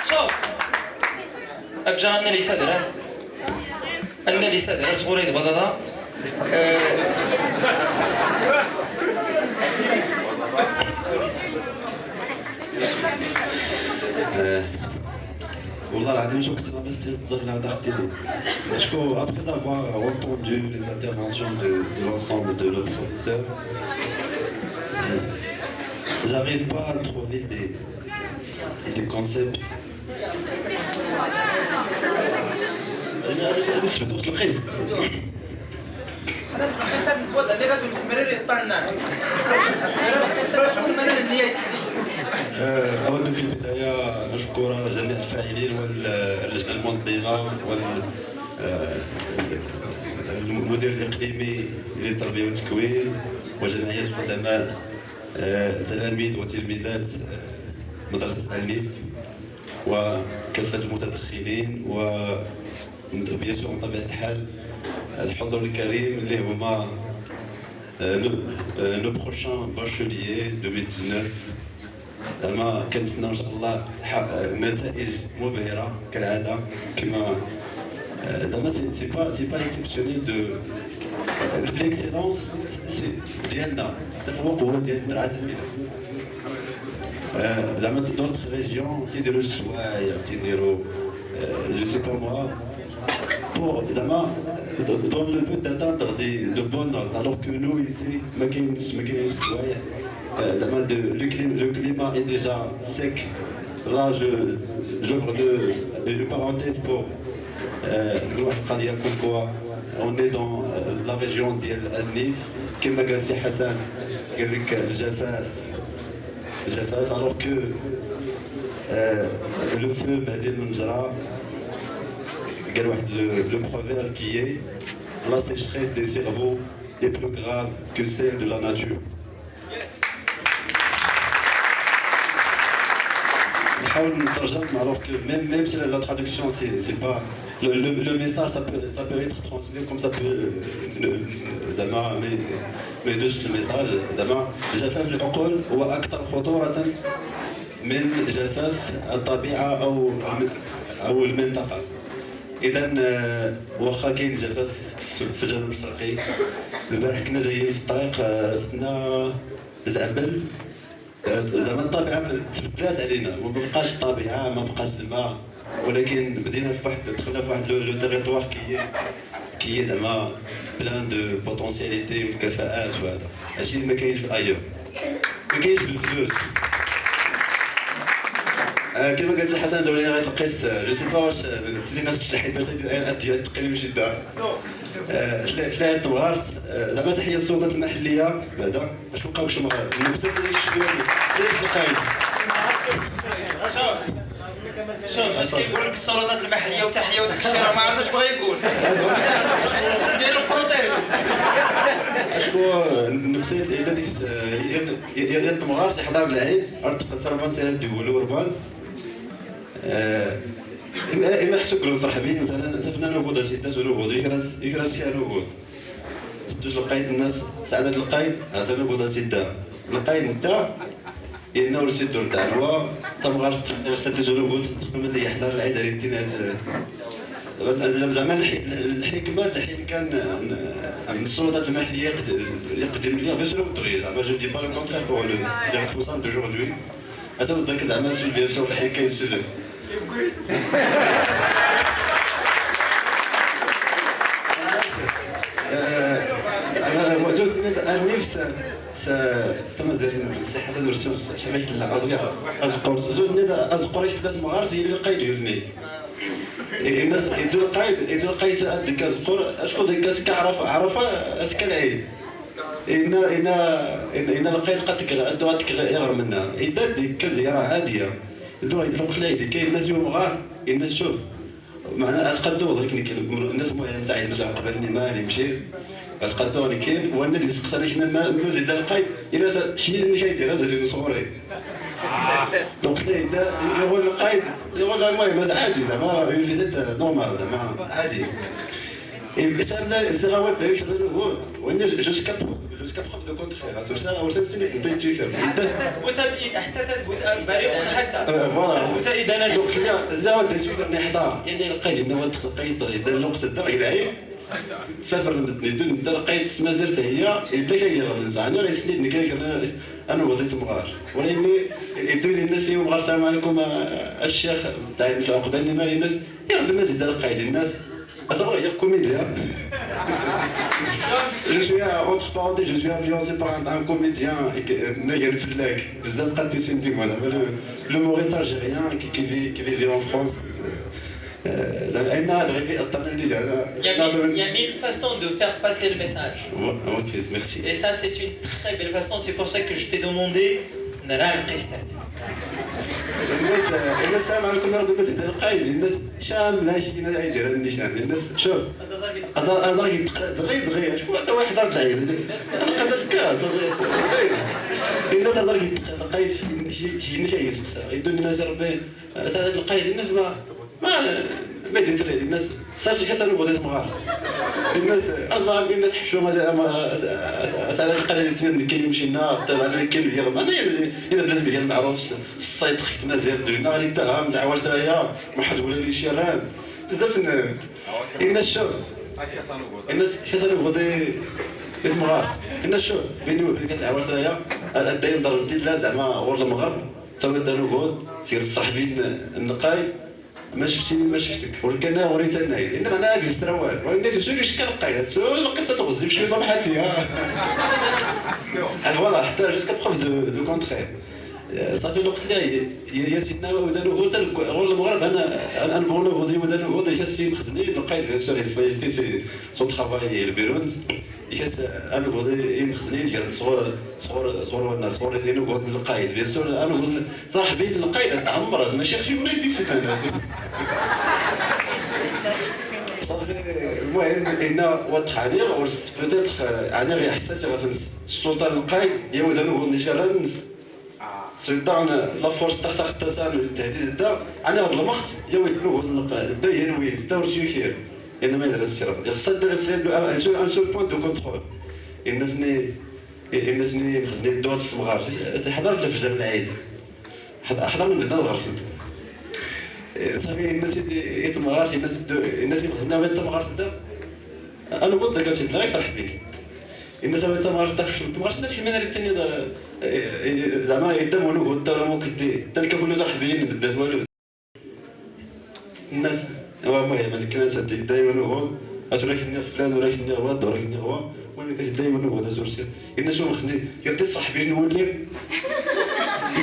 شوف أجا أنا لي صدر أنا لي صدر صغوري بطاطا والله العظيم شو كنت باش تهضر لهذا التيلي باسكو après avoir entendu les interventions de l'ensemble de nos professeurs j'arrive pas à trouver des concepts انا سمعت واش لقيت انا القصه نسود اللي غتمشي مرير يطلعنا انا القصه شكون مرير النيه أود في البداية نشكر جميع الفاعلين واللجنة المنظمة والمدير الإقليمي للتربية والتكوين وجمعية قدماء تلاميذ وتلميذات مدرسة النيف وكافة المتدخلين بيان سور بطبيعة الحال الحضور الكريم اللي هما نو بروشان باشوليي 2019 زعما كنتسناو ان شاء الله نتائج مبهره كالعاده كما زعما سي با اكسبسيونيل دو ليكسيلونس سي ديالنا التفوق هو ديال المدرعه الفيلات زعما دوطخ ريجيون تيديروا السوايع تيديروا جو سي با موا pour dans le but d'atteindre de bonnes notes alors que nous ici ما كاينش السوايع le climat est déjà sec. Là, j'ouvre une parenthèse pour comme quoi on est dans la région d'Al-Nif. Comme a dit Hassan, avec Jafaf, alors que le feu Madin Munzara, le proverbe qui est la sécheresse des cerveaux est plus grave que celle de la nature. Alors que même si la traduction c'est pas le message ça peut être transmis comme ça peut ما يدوش الميساج زعما جفاف العقول هو اكثر خطوره من جفاف الطبيعه او المنطقه. اذا واخا كاين جفاف في الجنوب الشرقي البارح كنا جايين في الطريق فتنا زعبل زعما الطبيعه تبدلات علينا ما بقاش الطبيعه ما بقاش الماء ولكن بدينا في واحد دخلنا في واحد لو تيريتوار كي زعما بلان دو بوتونسياليتي والكفاءات وهذا هادشي اللي ما كاينش في ايور ما كاينش بالفلوس كما قالت حسن دولي غتلقيت جو سي با واش تزيد ناخذ شي حيت باش تقيم من شده تلاقي الطوارس زعما تحيه للسلطات المحليه بعدا باش نبقاو شنو المكتب ديال الشباب ليش لقيت شوف اش كيقول لك السلطات المحليه وتحيه وداك الشيء راه ما عرفتش بغا يقول نديرو بروتيج اشكو النكته هي ديك هي الدمغار يحضر العيد ارتق سربان سير ديولو ربانس اما حسوك المصرحبين مثلا سفنا نوغود تيداز ونوغود يكراس فيها نوغود دوز لقيت الناس سعادة القايد هذا نوغود تيدا القايد نتا إنه رسيد دور تاعنا تبغى تدوز نوغود تخدم اللي يحضر العيد على التينات زعما الحكمه اللي كان من السلطات المحليه يقدم لي بيان سور تغيير زعما جو دي با لو كونترير بور لي ريسبونسابل دوجوردي هذا بدك زعما بيان سور الحين كاين سلم وجود النفس تم زين الصحه درسوا شحال لا ازقر زود ندى ازقر ثلاث مغارس هي اللي قيدوا لي الناس يدور قايد ساعات ديك ازقر اشكون ديك عرف اسكن عين ان لقيت قد غادك يغر منها اذا ديك زياره عاديه لو خلايدي كاين الناس يوم غار الناس شوف معناها اتقدوا ولكن الناس المهم تاع المساعد قبلني مالي مشي اتقدوا كاين والناس يسقسني كنا ما زيد القايد الا شي اللي كيدير رجل صوري دونك اذا يقول القايد يقول المهم هذا عادي زعما فيزيت نورمال زعما عادي الانسان لا الزغاوات لا يشغلوا هو والناس جوست جوسكا بروف دو كونتخير اسوسا وسنسني نتيجي فير حتى تثبت بريء حتى فوالا تثبت إدانته. دونك لا زعما ديجوكر نحضر يعني لقيت هنا واحد لقيت اذا الوقت دا العيد سافر لمدني نبدا لقيت مازالت هي بدا كيغفز انا غيسنيدني كان انا غادي مغار ولكن يدوي الناس يوم غار السلام عليكم الشيخ تاع العقباني مال الناس يا ربي ما زيد لقيت الناس اصبر هي comédien. Je suis entre parenthèses, je suis influencé par un comédien Naïl Flag. L'humoriste algérien qui vivait en France. Il y a mille façons de faire passer le message. Ok, merci. Et ça, c'est une très belle façon. C'est pour ça que je t'ai demandé الناس السلام عليكم ربي ما تهدر القايد الناس شامله شي ناس يدير النيشان الناس شوف هضر دغيا شوف حتى واحد هضر العيد انا قصص كاع الناس هضر القايد شي ناس يسقسا يدون الناس ربي ساعات القايد الناس ما يدير الناس ساشي كتانو غادي تمغار الناس الله الناس حشومه ساعات القايد كاين يمشينا طبعا كاين فيغ انا الا بلاد ديال معروف الصيد خيت مازال دوينا غادي تاهم دعوه سرايا ما حد ولا لي شيران بزاف الناس شوف الناس كتانو غادي يتمغار الناس شوف بيني وبين الدعوه سرايا داير ضرب لا زعما غور المغرب تا دانو غود سير صاحبين النقايد ما شفتيني ما شفتك ولكن انا وريت النايل انما انا جلست روال وانت تسولي اش كنلقى تسول القصه تغزي بشويه صبحاتي فوالا حتى جوسكا بروف دو كونتخير صافي الوقت اللي يا سيدنا ودانو غور المغرب انا نبغوا غودي ودانو غودي شاسي مخزني لقيت بيان سور il سي سون ترافاي البيرونز يشاس انا غودي مخزني ديال صور اللي نقعد القايد بيان سور انا نقول صاحبي القايد عمرت ما شافش ولا يدي سنه صافي المهم هنا واضح عليه ورست بوتيتر انا غير حساسي غنس السلطان القايد يا ودانو غودي شرنس سلطان لا فورس تاع التسامح والتهديد دا انا هاد المخص يا ويدلو دا ينوي دور سيكير انا ما يدرس السرب خصها دير ان سول بوين دو كونترول الناس ني خصني الدور الصغار حضرت في جبل العيد حضر من بدنا الغرس صافي الناس يتمغارش الناس خصنا وين تمغارش دا انا قلت لك هادشي بلا يطرح بك الناس وين تمغارش دا تمغارش الناس كيما انا الثاني زعما يدم ونو قدام ممكن تلقى صاحبين بدات والو الناس هو المهم كنا نسد دائما هو اشراكني فلان وراكني هو دوركني هو وانا كنت دائما هو زور سير الناس شنو خصني قلت صاحبين نولي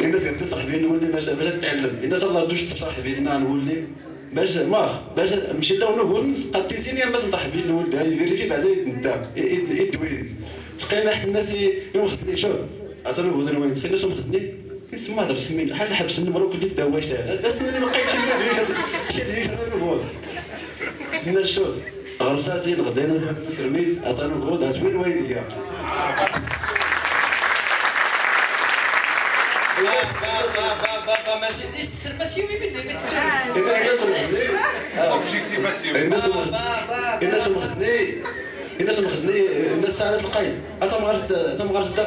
الناس قلت صاحبين نولي باش نتعلم الناس الله دوش صاحبين نولي باش مشي دا ونقول قديتيني باش نصاحبين نولي هاي فيريفي بعدا يتندم يدوي تقيم حتى الناس يوم خصني شوف عطاني الوزن وين تخيل شنو خصني كيسمع هضر سمين بحال حبس النمرو كنت دواشه دازتني لقيت شي دريش انا نقول الناس شوف غرساتين غدينا ترميز عطاني الغود هات وين ويديا الناس مخزني الناس ساعات القايد تمغرت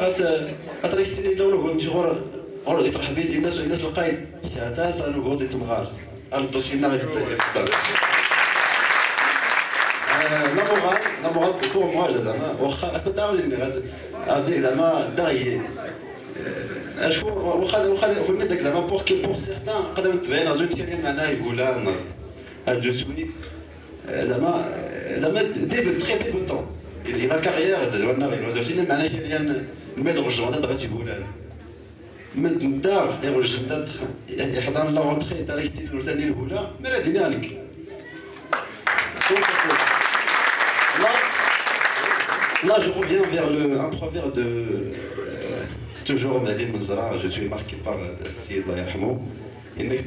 غتريحتني لو نقول نجي غور يطرح بيتي الناس القايد حتى سالو غودي تمغارت انا دوسينا غير في الدار لا مورال بور موا زعما واخا كنت عاوني افيك زعما داغي اشكون واخا كنا داك زعما بور سيغتان قدروا نتبعين زوج ديال معناه يقولان جو سوي زعما دي تري بوتون الى كارير زعما غير دوشينا معناه ديال الميد رجمه دا غادي يقولان من الدار يرجع الدار يحضر لا رونتري تاريخ الثاني الاولى ما دينا لك Là, je reviens vers un proverbe de toujours Madine Mouzara, je suis marqué par Sayyid Allah Yarhamou.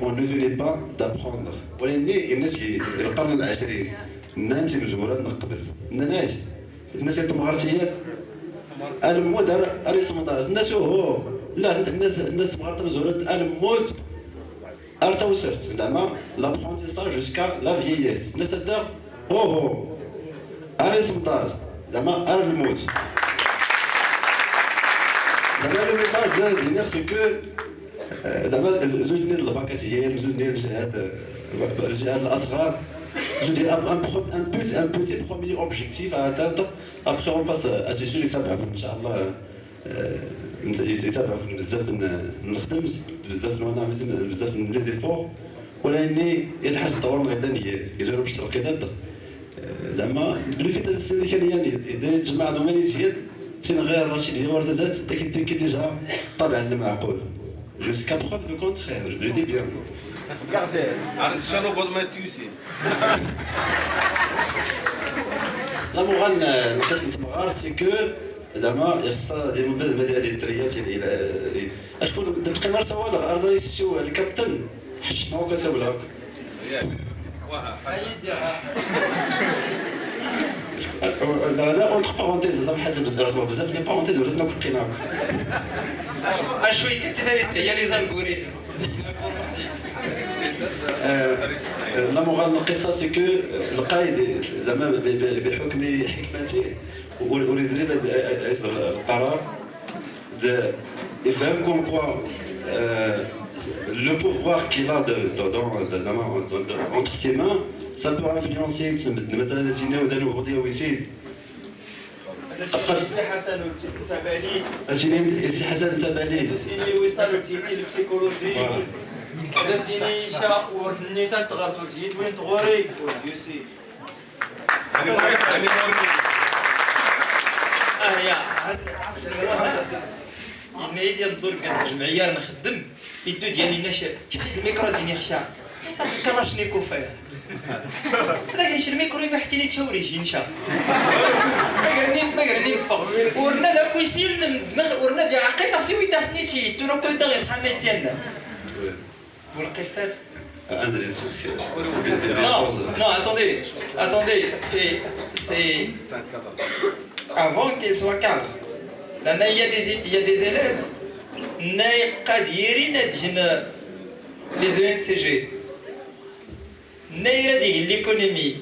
On ne venait pas d'apprendre. الناس القرن العشرين الناس مزورات من قبل الناس الناس المغارسيات الموت اريسمدار الناس هو لا الناس مغارطه مزورات الموت ارتوسرت زعما لابرونتيساج جوسكا لا فييس الناس تدا هو اريسمدار زعما الموت زعما لو ميساج ديال سي كو زعما زوج ديال الباكاتيين زوج ديال الجهات الاصغر زوج ديال ان بوتي بروميي اوبجيكتيف à atteindre. Après on passe à ce sujet يتابعكم ان شاء الله. يتابعكم بزاف نخدم بزاف نعمل بزاف من لي زيفور، ولكن الحاجه تطور من غدا يجرب الشرق ضد زعما لو فيت السنه كان يعني جماعه دومانيتيات تين غير رشيد ورزازات لكن كي ديجا طبعا معقول جوسكا بروف دو كونترير جو دي بيان. عرفت شنو بود ما تيوسي لا مغان نقص نتمغار سي كو زعما يخصها ديال مبادئ هذه الدريات اشكون تقرر سوا الارض يسيو الكابتن حش معو كسولك لا اونتر بارونتيز زعما حسب بزاف ديال بارونتيز ولات نقيناك شوي كثير هي لي زالغوريثم لا مغال القصه سي كو القائد زعما بحكم حكمته ولزريب القرار يفهم كوم كوا le pouvoir qu'il a entre ses mains, ça peut influencer مثلا نسينا ودانو غودي ويسيد السي حسن التبالي السي حسن التبالي سيني وصل تيتي البسيكولوجي هذا سيني شا ورني تغرتو تيت وين تغوري يوسي يا هذا الناس ينظر قد الجمعيه رانا نخدم يدو ديالي ناش كيف الميكرو ديالي خشع كراشني كوفايه هذاك نشري الميكرو ما حتى تشاوري شي نشاف ما قرني الفوق ورنا داك يسيل ورنا ديال عقيل خصي ويدحني تي تو نو كل دغيا صحنا ديالنا والقسطات Non, attendez, c'est avant qu'elle soit cadre. Il y a des élèves les ENCG. L'économie,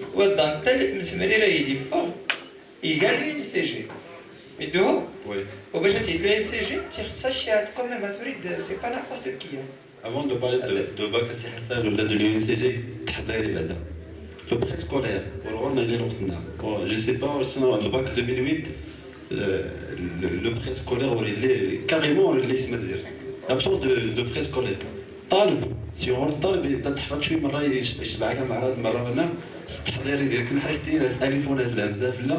il gagne l'ENCG. Mais dehors, l'ENCG, quand même, c'est pas n'importe qui. Avant de parler de bac à Hassan ou de l'UNCG, le préscolaire, je ne sais pas, sinon le bac 2008, le préscolaire, carrément, l'absence de préscolaire. طالب سيغور الطالب تحفظ شويه مره يشبعك مره هنا التحضير ديالك حاجتين الفون هاد الهمزه لا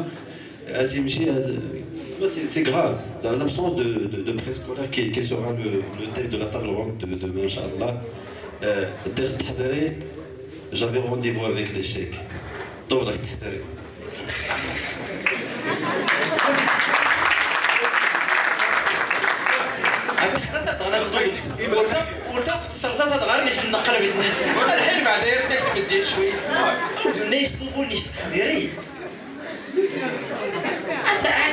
تيمشي c'est grave. L'absence de préscolaire qui sera le thème de la table ronde de demain, Inch'Allah. J'avais rendez-vous avec l'échec. Donc, ورتقت الصرصات تغيرني في النقره باثنين الحين بعد يردك بديت شويه الناس تقولني ديري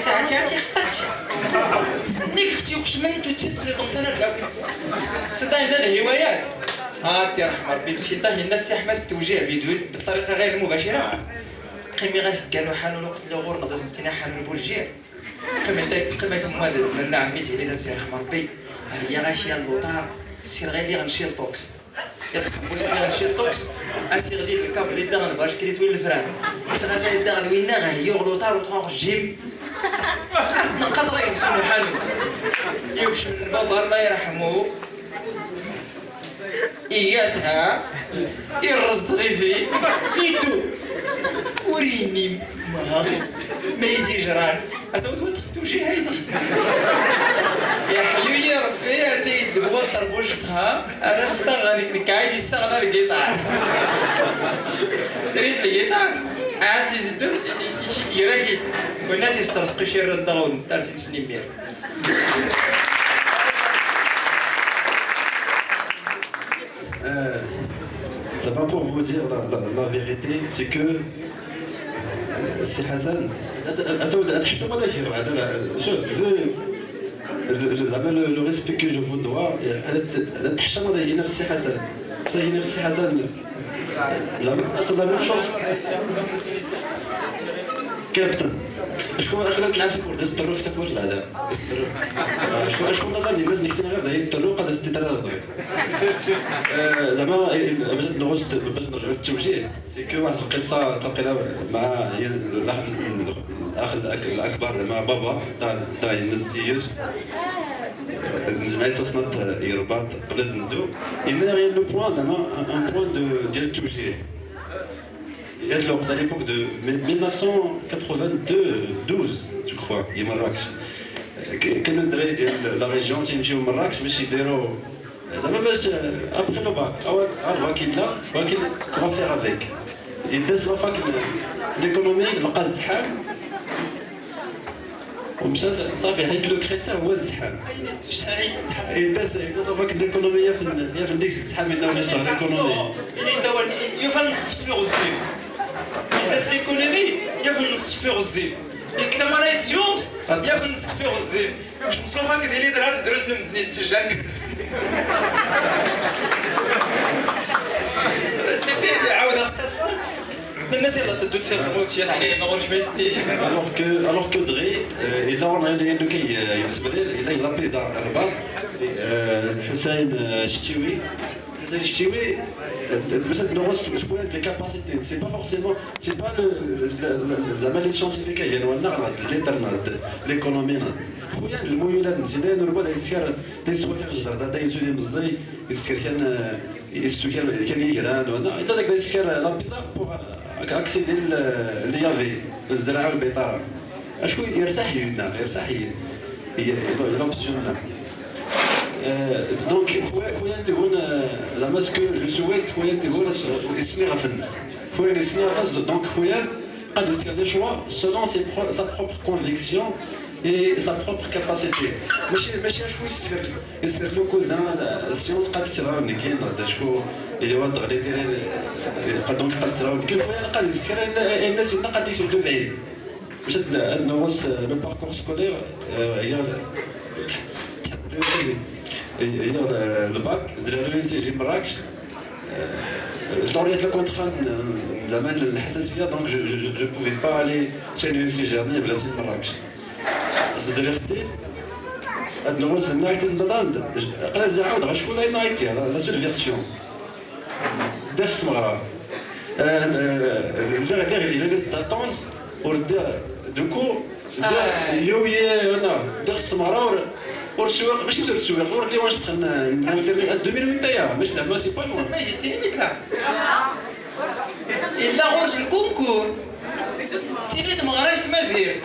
عتاتي خصاتي صدقني خصي وكشمنت وتسلي طمسانه الكاب صدقني لا الهوايات هاتي رحم ربي مسكين طاهي الناس سي حماس التوجيه بدون بالطريقه غير المباشره قيمي غير قالوا حانون وقت لو غور نضز نتينا حانون بولجير قيمه كمواد من عميتي اللي تنسي رحم ربي هي غاشيه اللوطار سير غير لي غنشي الطوكس غنشي الطوكس اسير ديال الكابل اللي داغن باش كريت وين الفران بس غاسي داغن وين غيو اللوطار وتروح جيب نقدر ينسونو حالو يوكش من بابا الله يرحمه ياسها يرز غيفي يدو وريني ما يدي جران أتود توجي هايدي يا حيو يا ربي اللي دبوا طربوشتها أنا الصغر نكايدي الصغر القطع دريت القطع عاسي زدت يراكيت كنا تسترسقي شي الرضاون تارتي تسليم بيها Ça va pour vous dire la vérité, c'est que c'est Hassan. Le respect que je vous dois, c'est Hassan. حتى هنا السي حسن زعما خدام الشوز كابتن شكون تلعب سكور داز الطروق سكور هذا شكون نظن الناس اللي كنا غير الطروق هذا استدرار زعما باش نغوص باش نرجعوا للتوجيه كي واحد القصه تلقينا مع الاخ الاكبر زعما بابا تاع الناس يوسف جمعيه تصنت يرباط قبل ندو il غير لو بوان زعما ان بوان ديال التوجيه Il y a de à l'époque de 1992, je crois, il y a Marrakech. Quand on est de la région, tu es au Marrakech, mais c'est zéro. Après le bac, on va quitter là, qu'on va faire avec. Et dès la fac, l'économie, le qazham, ومشى صافي حيت لو كريتير هو الزحام داز دابا l'économie يا في ديك الزحام اللي هو يصرف l'économie اللي هو يفهم الصفر والزيرو داز l'économie يفهم الصفر والزيرو يكتب مرة سيونس يفهم الصفر والزيرو باش مصوفا كديري دراسة درسنا من بنيت سجان سيتي عاودة قصة الناس يلا تدو تسير شي عليه ما غورش بايستي alors que Dre et là on a le كي يسبرير il a payé الرباط حسين الشتيوي باش نغوص شكون لي كاباسيتي سي با فورسيمون سي با زعما لي سيونتيفيك يعني ولا الانترنت ليكونومي خويا الميولات مزيان نربط يسكر يسوى كان الجزر دا يزولي مزي يسكر كان يجران ولا الا داك يسكر لا بيضا بوغ اكسيدي اللي يافي الزراعه والبيطاره اشكون يرتاح هنا يرتاح هي لوبسيون دونك خويا تقول زعما سكو جو سويت خويا تقول يسمي غفنس خويا يسمي غفنس دونك خويا قد يسير دي شوا سولون سا بروبر كونفيكسيون et sa propre capacité. ماشي شكون يسير له كوزان السيونس قد تسرعوني كاين هذا شكون اللي هو الدغ اللي دونك قد تسرعوني كاين خويا قد يسير الناس قد يسولوا بعيد باش نغوص لو باركور سكولير هي الباك زرالو يجي مراكش الدوريات اللي كنت خان زمان الحساسيه دونك جو بوفي با الي تشاني سي جيرني بلاتي مراكش زري خديت هاد الغوص نايت نداند قال عاود غا شكون نايتي لا سول فيرسيون درس مغرب اللي لي ستاتونت وردا دوكو يومي انا درس مغرب والسواق ماشي سير السواق ورا اللي واش دخلنا نسير 2008 يا ماشي زعما سي با لون ما جيتيني مثلا الا غورش الكونكور تينيت مغراش مازير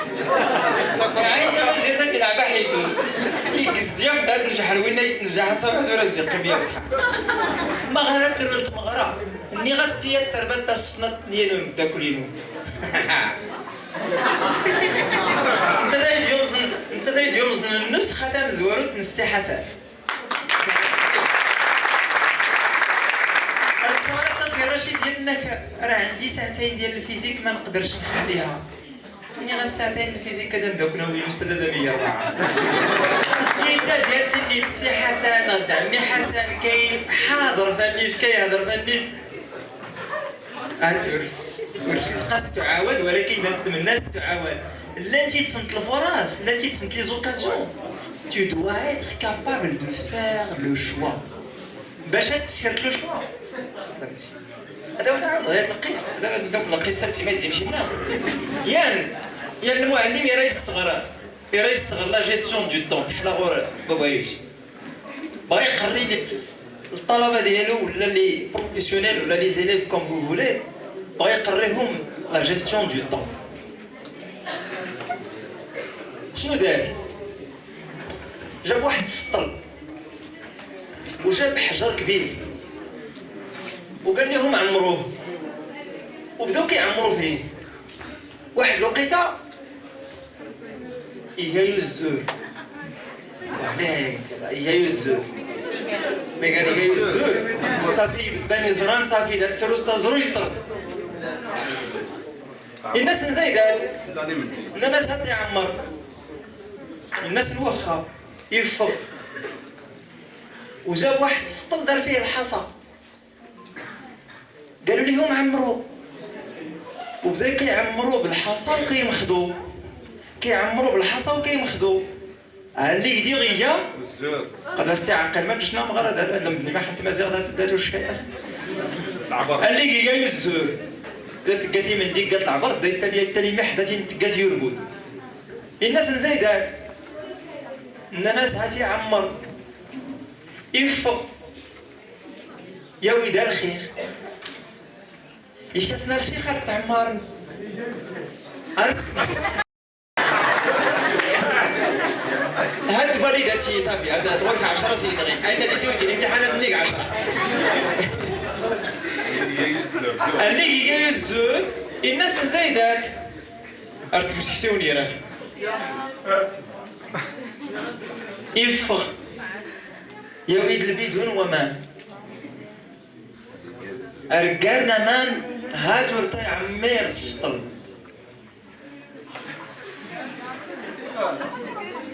عين مازير داك يلعب حيدوز يكز ديال داك نجح الوينه يتنجح تصاوب ولا زيق كبير مغرا كرلت مغرا ني غاستي تربت الصنط ديالهم داكلينو انت دايت يومزن النفس خدام زوارو تنسي حسن رشيد ديالك راه عندي ساعتين ديال الفيزيك ما نقدرش نخليها اني غير ساعتين الفيزيك كدا نبداو كنا وين استاذ 104 يدا ديال تلميذ السي حسن ضد عمي حسن كاين حاضر فني كيهضر فني الورس خاص تعاود ولكن نتمنى تعاود لا انت تصنت الفرص لا انت تصنت لي زوكازيون tu dois être capable de faire le choix باش تسير لو شوا هذا وانا عاود غير القيس دابا دوك القيسات سي ما يمشي لنا يان المعلم يراه يصغر لا جيستيون دو طون حنا غور بابا يمشي بغا يقري الطلبه ديالو ولا لي بروفيسيونيل ولا لي زيليف كوم فو فولي بغا يقريهم لا جيستيون دو طون شنو دار جاب واحد السطل وجاب حجر كبير وقال لهم عمروه وبداو كيعمروا فيه واحد الوقيته يهيزو يهيزو مي قال يهيزو صافي بدا نزران صافي داك السروس تزرو يطرد الناس نزايدات الناس حتى يعمر الناس الوخا يفض وجاب واحد السطل دار فيه الحصى قالوا لهم عمروا، وبدا كيعمروا بالحصى وكيمخدو، كيعمروا بالحصى وكيمخدو. اللي يدي غيا قد استعقل ما شنو مغرض هذا لما ما حنت مازال غدا تباتو شي اسم اللي هي يزور قالت من ديك قالت العبر دايت التالي محدتين تقات يرقد الناس نزيدات الناس هاتي عمر يفق يا ولد الخير يشكسنا الخير خاطر تعمرن هاد فاليداتي صافي هاد تورك 10 سنين غير اين ديتي ودي الامتحانات منيك 10 اللي يجوز الناس نزايدات ارت مسكسوني راه يفخ يا وليد البدون ومان رجالنا مان هات ورطي عمير السطل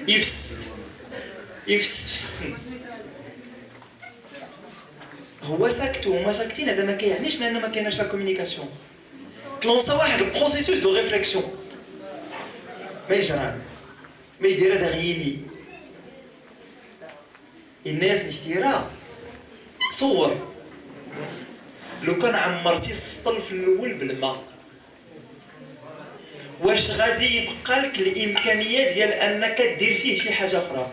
يفست فستن هو ساكت وهما ساكتين هذا ما كيعنيش لان ما كايناش لا كومونيكاسيون تلونسا واحد البروسيسوس دو ريفليكسيون ما يجرى ما يدير هذا غيني الناس نحتيرا تصور لو كان عمرتي السطل في الاول بالماء واش غادي يبقى لك الامكانيه ديال انك دير فيه شي حاجه اخرى؟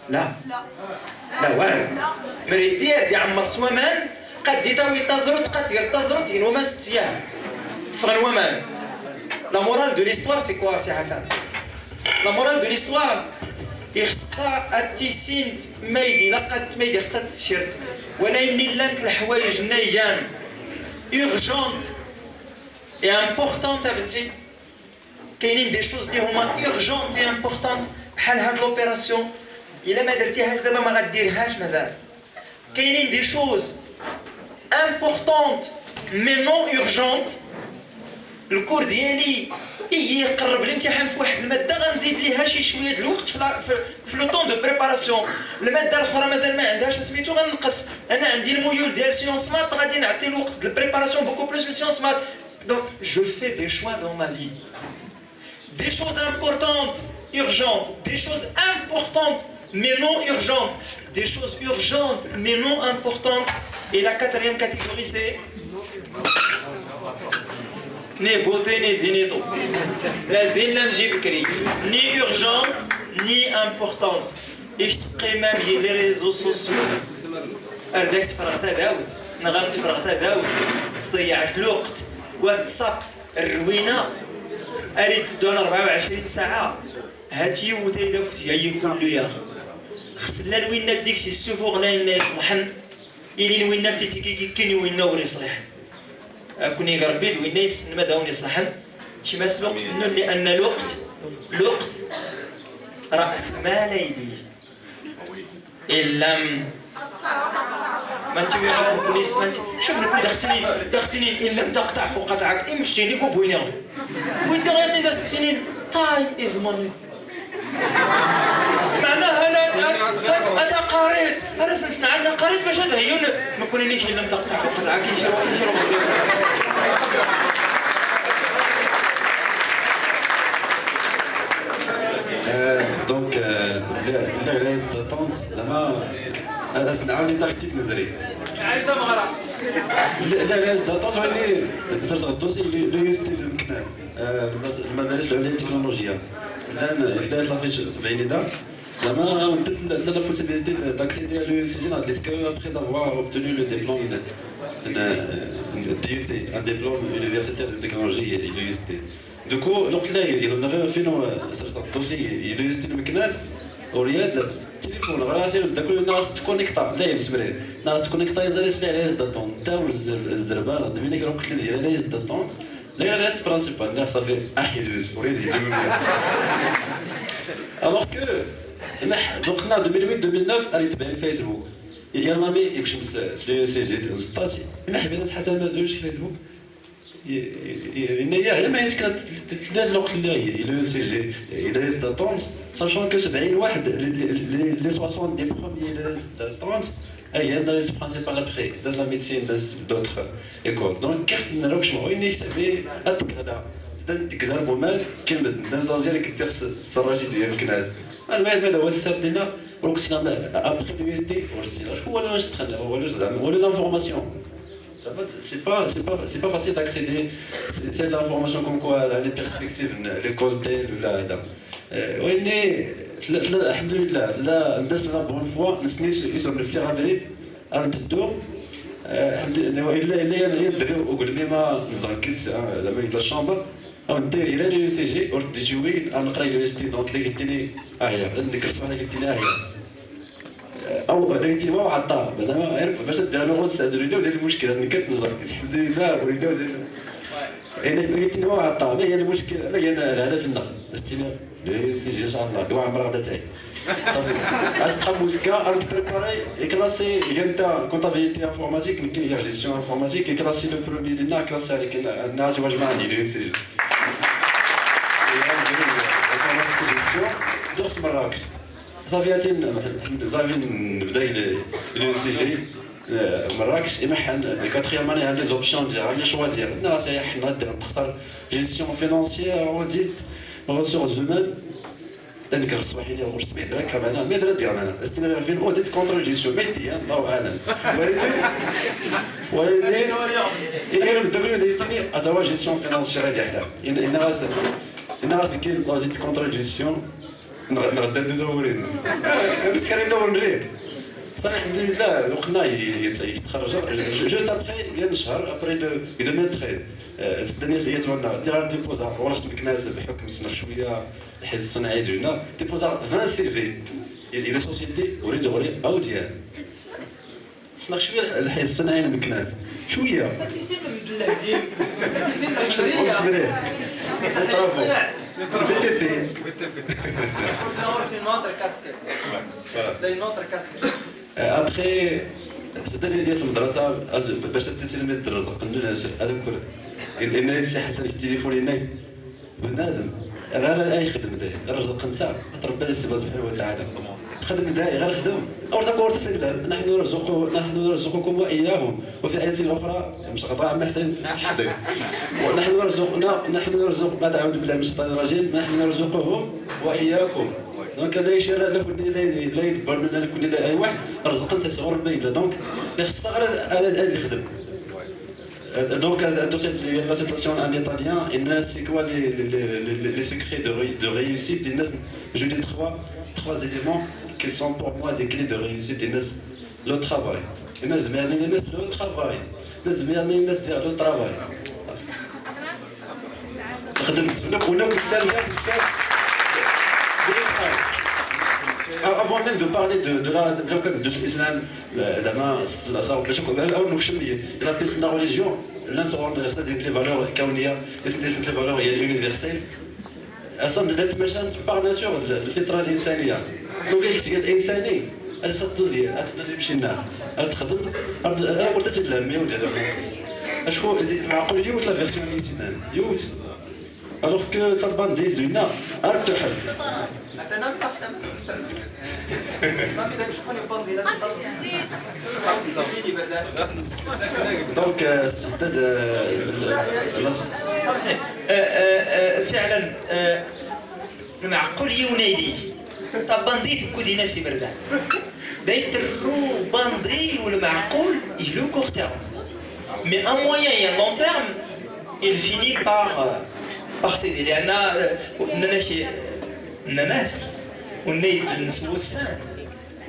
لا لا والو مريد ديال عمر سوامان قد ديتاوي تزرط قد تزرط ين وما 6 ايام فغن ومان لا مورال دو ليستوار سي كوا سي حسن لا مورال دو ليستوار يخصها التيسين مايدي لقد مايدي خصها التيشيرت ولا يمني لانت الحوايج نيان urgente et importante بنتي كاينين دي شوز اللي هما urgente et importante بحال هاد لوبيراسيون الا ما درتيهاش دابا ما غديرهاش مازال كاينين دي شوز importante mais non urgente الكور ديالي يقرب الامتحان في واحد الماده غنزيد ليها شي شويه د الوقت في لو طون دو بريباراسيون الماده الاخرى مازال ما عندهاش سميتو غنقص انا عندي الميول ديال سيونس مات غادي نعطي الوقت د البريباراسيون بوكو بلوس لسيونس مات دونك جو في دي شوا دون ما في des choses importantes urgentes des choses importantes mais non urgentes des choses urgentes mais non importantes et la quatrième catégorie c'est ni beauté ni finito لازم نجي بكري ni urgence ni importance ايش القيمه ديال لي ريزو سوسيو ارداك تفرغتها داود نغلط تفرغتها داود تضيعت الوقت واتساب الروينه اريد تدون 24 ساعه هاتي وتايدا كنت هي كليا خصنا الوينات ديك سي السفوغ لا يصلحن الى الوينات تيكي كاين وينا وري يصلح كوني يقربيد وين يسن ما داون يصلحن شي ما سبق منه لان الوقت راس مال يديه ان لم ما انت وياكم بوليس ما انت شوف لك دختني ان لم تقطع قطعك امشي لك وبويني وين دغيتي داز التنين تايم از موني معناها انا قريت انا سنسمع عندنا قريت باش هذا هي ما كونيش ان لم تقطع قطعك يشرو دونك لا ريز داتونس زعما انا عاودي تاخدي نزري عايزه مغرى لا ريز داتونس هو اللي سرسغ الدوسي لو يستي المكناس المدارس العليا للتكنولوجيا الان لافيش تبعيني دا زعما ودت لا بوسيبيليتي داكسيدي على لو سي جي نات ليسكو ابخي دافوار اوبتوني لو ديبلوم DUT, un diplôme universitaire de technologie et l'UST. Du coup, donc là, il en avait fait un dossier, il a المكناس ورياد تليفون راسي داكل الناس تكونيكتا لا يمسمرين الناس تكونيكتا يزاليس لا ريز داتون تاول الزربان دمينك روك اللي ديال ريز داتون لا ريز برينسيبال لا صافي احيدوس وريد alors que donc là 2008 2009 اريت بين فيسبوك يا مامي يكشم سي جي نسطاتي ما حبيت حتى ما دوش فيسبوك هي ما يمكن تدير الوقت اللي هي لو سي جي لي داتونت ساشون كو 70 واحد لي 60 دي بروميي لي داتونت il y a des principales après, dans la médecine, dans d'autres écoles. Donc, quand on a l'occasion, on est allé à Tgrada, dans Tgrada, Boumel, qui est dans un endroit qui est sarraji de Yamknaz. هذا هو السبب لنا ولو كنا après l'université ولا نشتغل ولا l'information. C'est pas facile d'accéder, c'est de l'information comme quoi les perspectives, l'école telle ou là. الحمد لله لا الناس لا بون فوا نسنيس يسون في غابريد انا تدو الحمد لله الا يدري وقول لي ما نزركيت زعما لا الشامبر او ندير الى لي سي جي ورد جوي انا نقرا يونيفرسيتي دونك اللي قلت لي هي عندك الصباح اللي قلت لي هي او بعدا قلت لي ما عطا زعما باش دير انا غنستاذن له ودير المشكل انا كنتنزر الحمد لله ولا انا قلت لي ما عطا ما هي المشكل ما هي الهدف النخ استلام سي ان شاء الله دوا عمر غدا تاعي صافي استخدم موسيقى انا بريباري كلاسي كانت كونتابيليتي انفورماتيك يمكن هي جيستيون انفورماتيك كلاسي لو برومي ديالنا كلاسي عليك الناس واش معاني لي سي جي درس مراكش صافي صافي نبدا لي سي جي مراكش يمحن كاتريام اني عندي زوبسيون ديال عندي شوا ديال الناس حنا تختار جيستيون فينونسيير وديت ressources humaines نذكر الصباح اللي غوش صبيح دراك معنا ما درا ديال معنا استنا عارفين اوديت كونترول جيستيون ميديا الله اعلم ولكن يديروا الدبليو دي تي ازوا جيستيون فينانسيير ديالها الناس كاين اوديت كونترول جيستيون نغدا ندورين بس كان يدور نريد صافي الحمد لله وقنا يتخرج جوست ابخي ديال الشهر ابري دو 2013 الدنيا اللي هي تمنى دير ديبوزا ورشت مكناس بحكم السنه شويه الحيز الصناعي ديالنا ديبوزا 20 سي في الى سوسيتي اريد غوري او ديال سنه شويه الحيز الصناعي مكناس شويه ابخي الدنيا ديال المدرسه باش تسلم الدراسه قلنا هذا كله لان سي حسن التليفون هناك بنادم غير يخدم داي رزق نساء تربى لي سي سبحانه وتعالى خدم داي غير خدم او تكور تسلم نحن نرزقكم واياهم وفي ايات اخرى مش غطاء محسن حاضر نحن نرزق بعد اعوذ بالله من الشيطان الرجيم نحن نرزقهم واياكم دونك لا يشرى لا لا يدبر لنا كل اي واحد رزقنا صغار البيت دونك خصنا غير يخدم Donc, la citation en italien, c'est quoi les secrets de réussite? Je dis trois éléments qui sont pour moi des clés de réussite. Le travail. Le travail. Le travail. Avant même de parler de l'islam, la religion, les valeurs kaounia, les valeurs universelles, elles sont par nature le fitra l'insania. Donc il y a l'insani, elle se la version alors que Talban dit Luna, Artuhal. Donc, فعلا المعقول يونيدي طب بنديت كودي ناس بردا دايت الرو بندي والمعقول يلو كور تيرم mais un moyen et un long terme il finit par céder لأن نناف والنيد النسوسان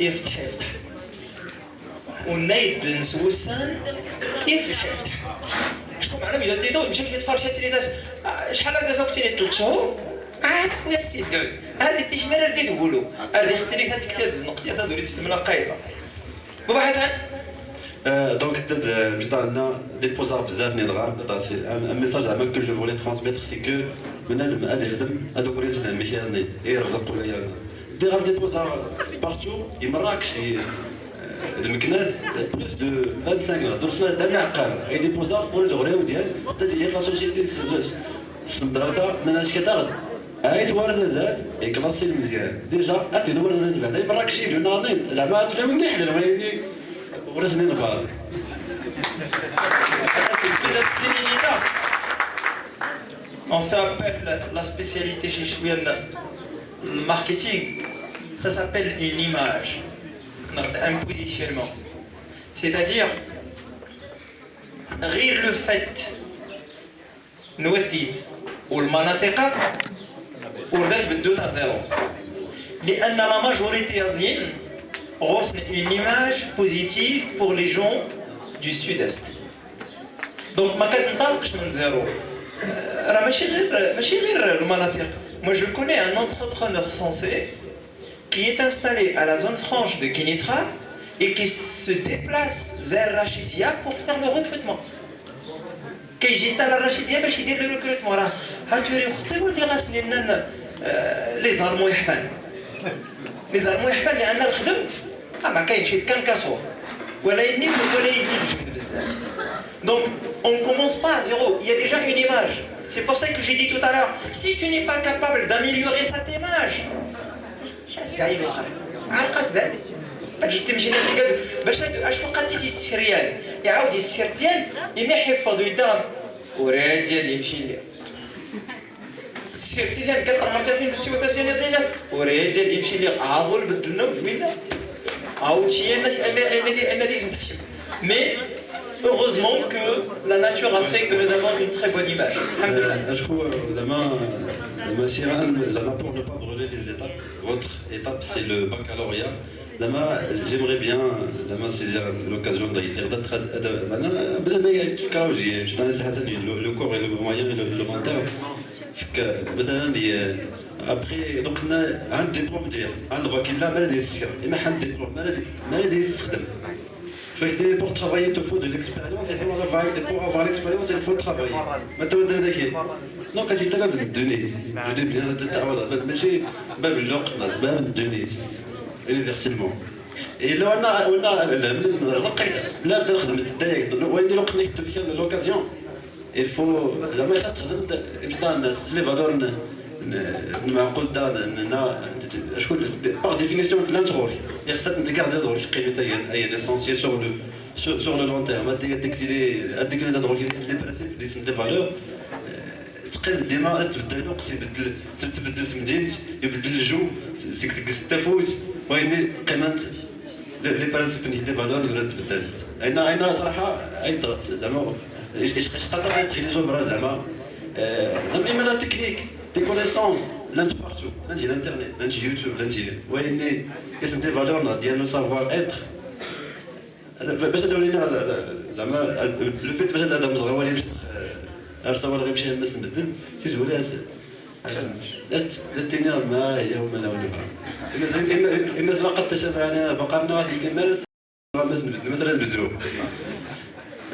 يفتح والنيد النسوسان يفتح شكون معنا بيدو تيتو مشى كيتفرج هاتي ناس شحال هكا زوقتيني 3 شهور عاد خويا سيدو هذه التشميره رديت تقولوا هذه اختي تكتات الزنق ديالها دوري تسلم قايبه بابا حسن donc عندنا ديبوزا بزاف نلغى سي ان ميساج زعما كو جو فولي ترانسميتر سي كو بنادم غادي يخدم هذوك وليت ماشي يرزق ولا دير ديبوزا بارتو مراكش المكناس بلوس دو 25 درسنا جميع عقار اي ديبوزا بور دغريو ديال هي لا سوسيتي المدرسه الناس كتاخذ هاي توارث زاد كلاسي مزيان ديجا اتي دوار زاد بعدا مراكشي ناضين زعما تلاوي مليح ولكن ولا سنين بعض. On fait appel la spécialité chez Chouyan, le marketing, ça s'appelle une image, un positionnement. C'est-à-dire, rire le fait, نوديت والمناطق وردات بالدو تاع زيرو لأن la majorité asienne reçoit une image positive pour les gens du sud-est. Donc ما كنطلقش من زيرو. راه ماشي غير المناطق. Moi je connais un entrepreneur français qui est installé à la zone franche de Kenitra et qui se déplace vers Rachidia pour faire le recrutement. كيجي حتى للرشيديه باش يدير لو ريكروتمون راه هاتوري خطير واللي غاسلين لنا لي زارمو يحفان لان الخدم ما كاينش كان كاسور ولا ينيب الجهد بزاف. Donc on commence pas à zéro, il y a déjà une image. C'est pour ça que j'ai dit tout à l'heure, si tu n'es pas capable d'améliorer cette image, باش تمشي باش اش وقت السير ديال يعاود السير ديال ما يحفظ يدام وراه ديال يمشي ليه السير ديال كثر مرتين السيتواسيون ديالك وراه ديال يمشي ليه عاول بدلنا ودوينا عاودتي انا ديك نحشم مي heureusement que la nature a fait que nous avons une très bonne image. Je trouve pour ne pas brûler les étapes, votre étape c'est le baccalauréat. J'aimerais bien saisir l'occasion de dire le corps et le moyen et le mental. Après, donc on a un diplôme un baccalauréat, ما لديه السكر، إما حد diplôme ما لديه يستخدم. Pour travailler, il te faut de l'expérience, et pour avoir l'expérience, il faut travailler. Donc, quand il t'a donné, je dis bien, universellement. Et là, on a l'occasion. Il faut les valeurs. Par définition, il faut garder l'essentiel sur le long terme. Les valeurs, les principes des valeurs أنا صراحة زعما لا تكنيك دي كونيسونس لانت بارتو لانت الانترنت لانت يوتيوب لانت وين اسم دي فالور ديال لو سافوار اتر باش داولينا زعما لو فيت باش هذا مزغوالي باش ارسل غيمشي الناس نبدل تيزولي لا تنير ما هي وما لا ولا الناس لقد تشابهنا بقى لنا واحد اللي كيمارس الناس نبدل مثلا نبدلو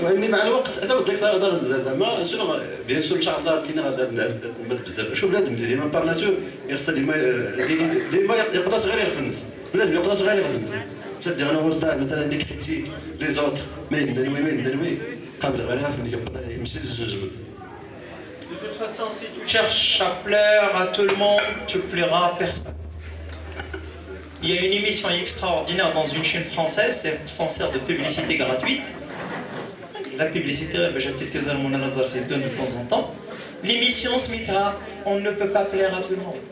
واني مع الوقت عاود ديك صار زعما شنو بيان سور ان شاء الله كاين نبات بزاف شوف بنادم ديما بار ناتور يخصها ديما يقدر غير يخفنس بنادم يقدر غير يخفنس شاد انا وسط مثلا اللي كريتي لي زوت ما يندلوي قبل غير يخفن يقدر يمشي للجبل. De toute façon, si tu cherches à plaire à tout le monde, tu plairas à personne. Il y a une émission extraordinaire dans une chaîne française, sans faire de publicité gratuite. La publicité, de temps en temps. L'émission Smita, on ne peut pas plaire à tout le monde.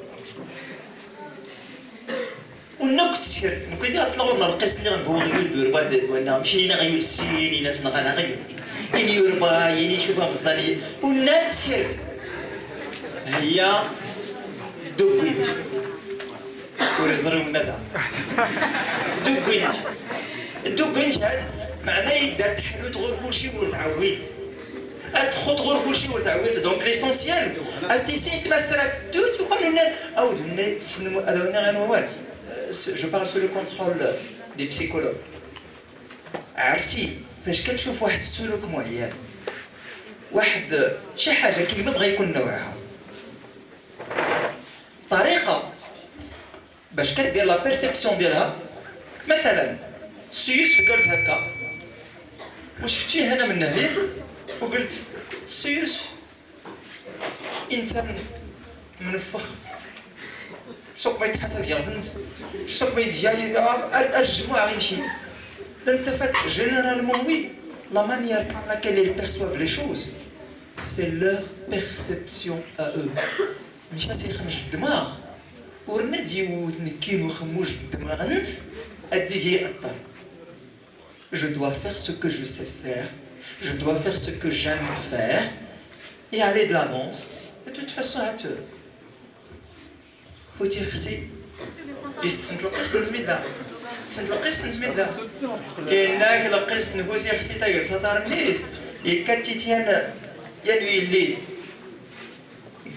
ونكتشف نقول لك طلعوا لنا القسط اللي غنبغيو نديروا وانا مشينا غيول السيني ناس غانا غيول يني يربا يني يشوفها في الزانيه والناس سيرت هي دوكوينج ورزرو الندى دوكوينج هاد معناه يدات حلوت غير كلشي ورتعويت ادخل غير كلشي ورتعويت دونك ليسونسيال التيسين تبسترات دوت يقولوا لنا عاودوا لنا تسلموا هذا هنا غير موال. Je parle sous le contrôle des psychologues. عرفتي فاش كتشوف واحد السلوك معين واحد شي حاجه كيما بغى يكون نوعها طريقه باش كدير لا بيرسيبسيون ديالها مثلا السيوس جالس هكا وشفتيه هنا من هنا وقلت السيوس انسان منفخ سوق ما يتحسب يا بنت سوق ما يجي الجمعة غيمشي Généralement, oui. La manière par laquelle ils perçoivent les choses, c'est leur perception à eux. Je dois faire ce que je sais faire, je dois faire ce que j'aime faire, et aller de l'avance. De toute façon, faut dire que c'est. تنلقيت نسميتها كايناك لقيت نفوسي خصني تاكل صدار الناس يكاتيتيان ينوي الليل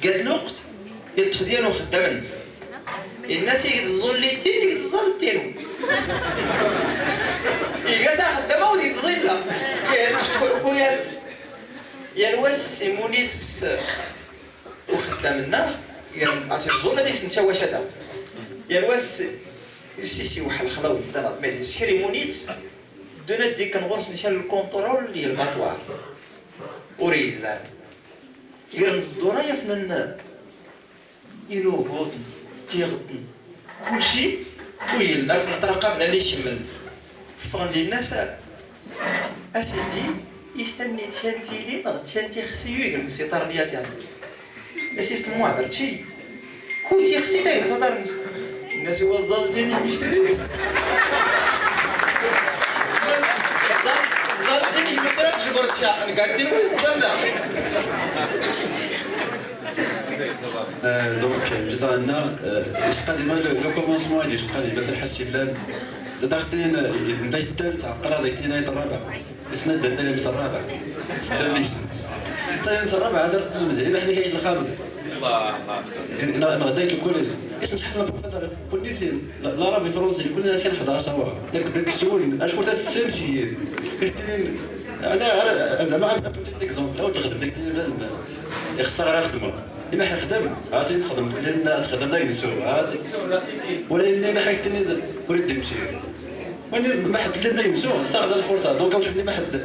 قاد الوقت يطف ديالو خدامنت الناس يتزول لي تين يتزال تينو يقاسا خدامه ودي تزيدها وياس يا الواس سيمونيت وخدامنا يا عرفتي الزول هذيك انت واش هذا يا الواس سي واحد الخلاوي دابا ملي سيريمونيت دونا ديك كنغرس نشال الكونترول ديال الباطوار وريزان يرند الدورايا فنان ينوبوط تيغطن كلشي ويجي لنا نطرقا من اللي يشمل فغندي الناس اسيدي يستني تشانتيلي تشانتي خصي يقل السيطار ديالتي الناس يسلموا هضرتشي كوتي خصي تايق صدر الناس وزلتني مشتريت زلتني مشتريت جبرت شاء قاعدين وزلنا دونك جدا عندنا شقا ديما لو كومونسمون هادي شقا ديما تلحق شي فلان ضغطين نتا الثالث عقرا دايتينا الرابع اسنا داتني مس الرابع سلام ليش انت الرابع درت مزيان حنا كاين الخامس انا غديت الكل اش نحل بروفيسور كل لا راه فرنسي كلنا كنحضر سوا داك السؤال اش قلت السنسي انا زعما بيتيت اكزومبل لو تخدم ديك لازم خصها غير خدمه ما حنخدم عرفتي نخدم لان خدم داك السوق عرفتي ولا ما حكتني وليت نمشي وانا ما حد لنا يمسوق استغل الفرصه دونك كنشوف ما حد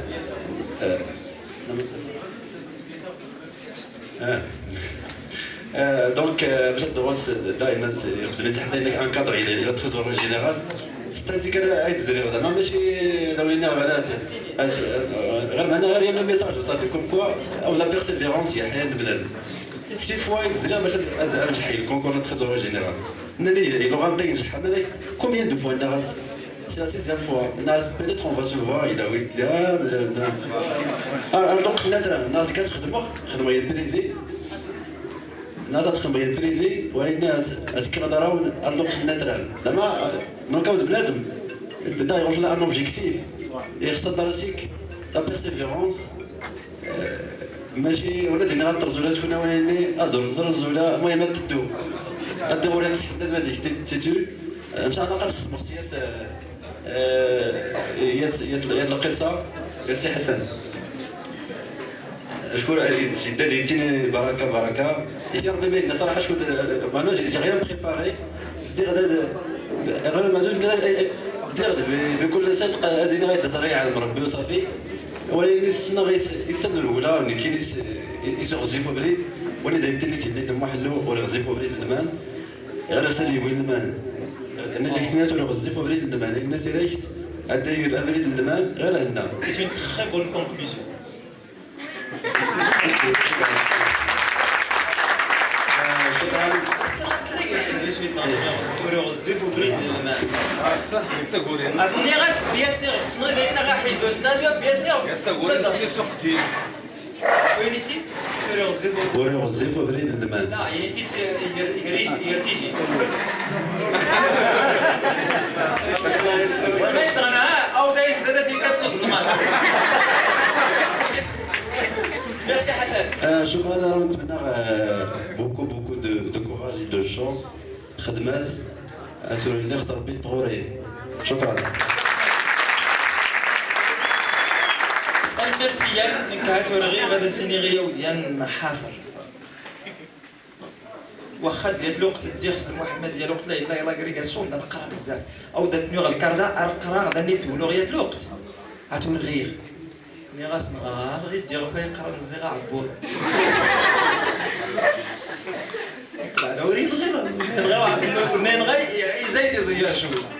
دونك باش تدوز دائما يخدم حتى الا ان كادر الى التريزور جينيرال ستاتيك عيد الزرير زعما ماشي دولينا بنات غير معنا غير يمنا ميساج وصافي كوم كوا او لا بيرسيفيرونس هي حياه البنادم سي فوا الزرير باش نجح الكونكور التريزور جينيرال نالي لو غادي ينجح نالي كومبيان دو بوين ناس c'est la 6e fois. Peut-être on va se voir, il a 8 ans. Alors donc, on a 4 خدمة بريفي. الناس تخدم بريفي والناس تكرهون الوقت نادرا. لما نركب بنادم بدا يوصل لان اوبجيكتيف. يخص دراسيك لا بيرسيفيرونس ماشي ولا دينا الترزولات كنا ولاني الزرزوله المهم تدو. الدورة تحدد هذيك تيتول ان شاء الله غتخدم اختيات هي القصه ديال سي حسن شكون السيده ديتيني بركه يا ربي باينه صراحه شكون انا جيت غير بريباري دير غير ما دير بكل صدق هذه غير تطري على المربي وصافي ولكن السنه غيستنى الاولى اللي كاين يسغزيفو بريد ولي دايما اللي تيدي محلو ولا غزيفو بريد المان غير غسل يقول المان انا اللي كنت ولا غزيفو بريد المان الناس ريحت هذا يبقى بريد المان غير عندنا سي اون تري بون كونكلوزيون عطني غاس بيان سيغ خصنا زيدنا غا حيدوز نازوا بيان سيغ يستقول سليكسيون قتيل وينيتي وريغزيفو بريد المان لا ينيتي يرتيجي ما يدغنا او دايت زادتي كتصوص المال ميرسي حسن شكرا انا نتمنى بوكو دو كوراج دو شونس خدمات اسور اللي خسر بي طغوري شكرا المرتيان نكهات ورغي غدا سينيغيا وديان محاصر واخا ديال الوقت ديال خص محمد ديال الوقت لا يلا كريكاسيون دا نقرا بزاف او دات نيو الكاردا نقرا غدا نيتولو غير الوقت عتون غير ني غاس نغار غير ديرو فاي قرا الزيغا عبود طلع دوري غير نغي يزيد يزير شويه